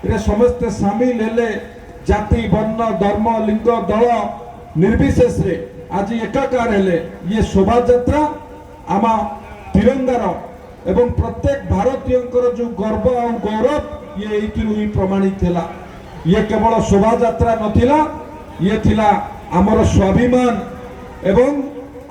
रे समस्ते सामिल हेले जाति वर्ण धर्म लिंग दल निर्विशेष रे आज एकाकार हेले ये शोभा यात्रा आमा तिरंगार एवं प्रत्येक भारतीय जो गर्व और गौरव ये ही प्रमाणित है। ये केवल शोभा यात्रा नथिला ये थिला आमर स्वाभिमान एवं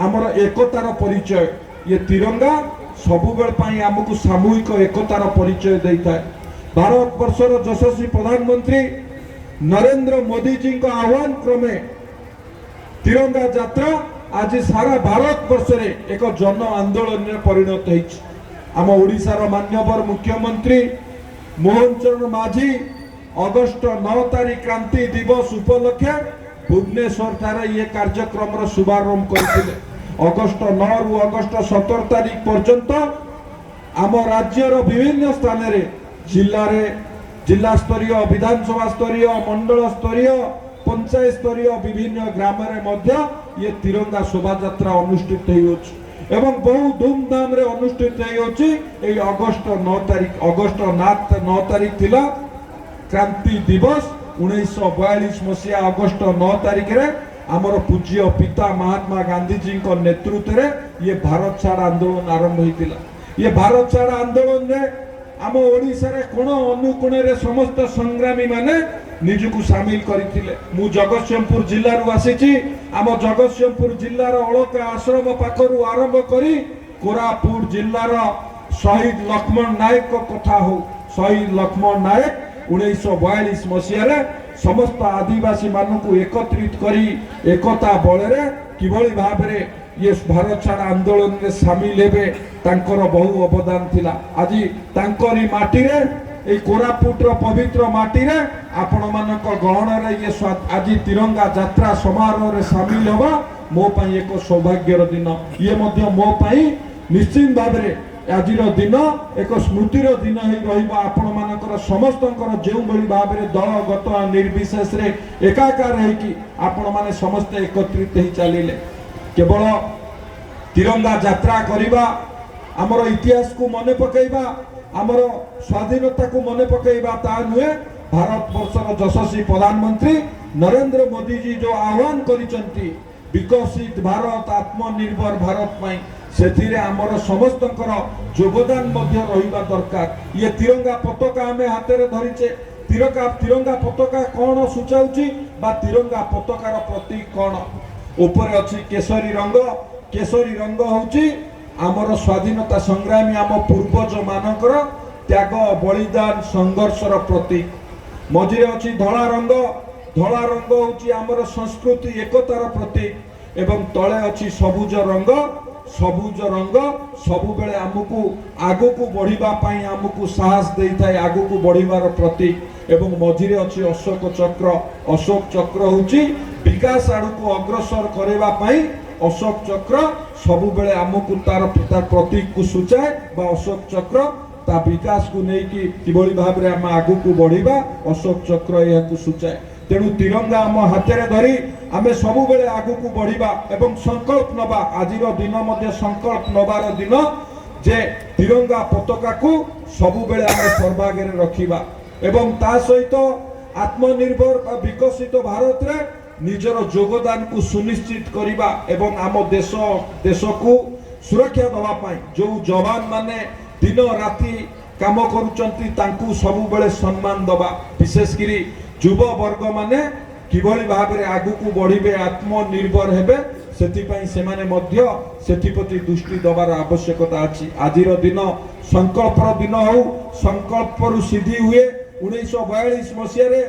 आमर एकतार परिचय। ये तिरंगा सबुबेल पाई आमको सामूहिक एकतार परिचय देता है। भारत वर्षर यशस्वी प्रधानमंत्री नरेंद्र मोदी जी का आह्वान क्रमे तिरंगा यात्रा आज सारा भारत वर्ष रे एक जन आंदोलन में परिणत होइछ। आम ओडिशार मान्यवर मुख्यमंत्री मोहन चरण माझी अगस्ट 9 तारीख क्रांति दिवस उपलक्षे भुवनेश्वर ठारे ये कार्यक्रम शुभारंभ करथिले। अगस्ट 9 रु अगस्ट 17 तारीख पर्यंत आम राज्यर विभिन्न स्थान रे जिला स्तरीय विधानसभा स्तरीय मंडल स्तरीय पंचायत स्तरीय विभिन्न ग्राम ये तिरंगा शोभा यात्रा अनुष्ठित होइछ एवं बहु धूमधाम रे अनुष्ठित होइछ। ए अगस्ट 9 तारीख अगस्ट 9 तारीख थिला क्रांति दिवस 1942 मसीहा अगस्ट 9 तारीख रे आमर पूज्य पिता महात्मा गांधी जी को नेतृत्व रे ये भारत छाड़ आंदोलन आरंभ होइतिला। ये भारत छाड़ आंदोलन रे आम ओडिशा रे कोण अनुकोण रे समस्त संग्रामी माने निजकु सामिल करथिले। मु जगतसिंहपुर जिल्ला रु आसीची। आम जगतसिंहपुर जिल्लार अलका आश्रम पाखरु आरंभ करी कोरापुट जिल्लार शहीद लक्ष्मण नायक को कथा हो। शहीद लक्ष्मण नायक 1942 मसीह समस्त आदिवासी मानू एकत्रित करी एकता बल किभली भाव ये भारत छाड़ आंदोलन में सामिल हेबे तांकर बहु अवदान थिला। आज तांकरी माटी रे ए कोरापुटर पवित्र माटी रे आपण मानक गहन रे ये आज तिरंगा यात्रा समारोह रे सामिल होबा मो पई एक सौभाग्यर दिन। ये मध्य मो पई निश्चित भाव रे आजिर दिन एक स्मृतिर दिन आपण मानकर समस्तंकर जो भली भाव रे दलगत निर्विशेष रे एकाकार है कि आपण माने समस्त एकत्रित ही चलिले। केवल तिरंगा यात्रा करिबा आमर इतिहास को मने पकेइबा आमर स्वाधीनता को मने पकेइबा ता नुहे। भारत वर्षर यशस्वी प्रधानमंत्री नरेंद्र मोदी जी जो आह्वान करिसंती विकसित भारत आत्मनिर्भर भारत पाई सेथिरे आमर समस्तंकर योगदान मध्य रहिबा दरकार। ये तिरंगा पताका आमे हाथे धरिचे। तिरंगा पताका कौन सूचाउची बा तिरंगा पताकार प्रतीक कौन ऊपर अच्छी केसरी रंग होची आमर स्वाधीनता संग्रामी आम पूर्वज मानकर त्याग बलिदान संघर्षर प्रतीक। मझिरे अच्छी धला रंग होची आमर संस्कृति एकतार प्रतीक एवं तले अच्छी सबुज रंग सबु बेले आमको आगको बढ़िबा पई आमको साहस देइथाय आगको बढ़िबार प्रतीक एवं मझिरे अच्छी अशोक चक्र होची विकास आड़ को अग्रसर करबा पई अशोक चक्र सबु बेले आमको तार प्रतीक को सूचाए बा अशोक चक्र ता विकास को नहीं कि किभली भाव रे आम आगको बढ़िबा अशोक चक्र या को सूचाए। तेणु तिरंगा आम हाथ धरी आमे सबु बेले आगको बढ़िबा एवं संकल्प नबा। आजिर दिन मध्य संकल्प नबार दिन जे तिरंगा पताका को सबु बेले आमे सर्वागे रखिबा एवं ता सहित आत्मनिर्भर विकसित भारत रे निजर योगदान को सुनिश्चित करिबा एवं आम देश को सुरक्षा दवा पाई जो जवान माने दिन राति काम करूचंती तांकू सबु बेले सम्मान दबा। विशेष करी युवा वर्ग माने किभली भाव रे आगको बढ़िबे आत्मनिर्भर हेबे सेथिपई सेमाने मध्य सेथिपति दृष्टि दबार आवश्यकता अछि। आजिर दिन संकल्पर दिन हो संकल्परु सिद्धि हुए। 1942 मसीह रे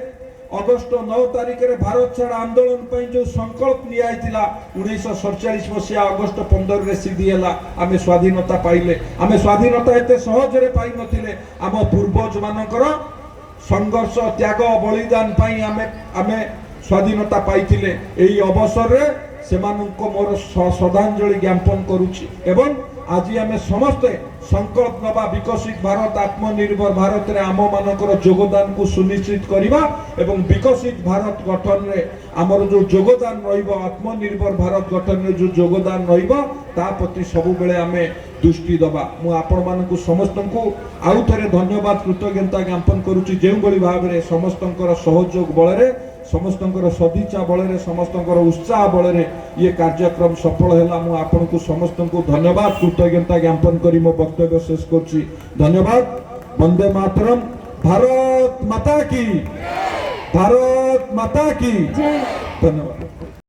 अगस्ट 9 तारीख रे भारत छाड़ आंदोलन पई जो संकल्प नियाइतिला 1947 मसीहा अगस्ट 15 रे सिद्धि हला। आमे स्वाधीनता पाइले। आमे स्वाधीनता एते सहज रे पाइ नथिले। आम पूर्वज मानकर संघर्ष त्याग बलिदान पाई आमे स्वाधीनता पाइथिले। एई अवसर रे सेमानको मोर श्रद्धांजलि ज्ञापन करूछि एवं आज आमे समस्त संकल्प नवा विकसित भारत आत्मनिर्भर भारत रे आम मानकर योगदान को सुनिश्चित करिबा एवं विकसित भारत गठन रे आमर जो योगदान रहिबो आत्मनिर्भर भारत गठन रे जो योगदान रहिबो ता प्रति सब बेले आमे दृष्टि दबा मु आपण मानकु समस्तंकु आउ थरे धन्यवाद कृतज्ञता ज्ञापन करूची जेउ बळी भाबरे समस्तंकर सहयोग बळरे समस्तंकर सदिच्छा बळरे समस्तंकर उत्साह बळरे ये कार्यक्रम सफल हैला मु आपनकु समस्तंकु धन्यवाद कृतज्ञता ज्ञापन करी मो वक्तव्य शेष करची धन्यवाद वंदे मातरम भारत माता की धन्यवाद।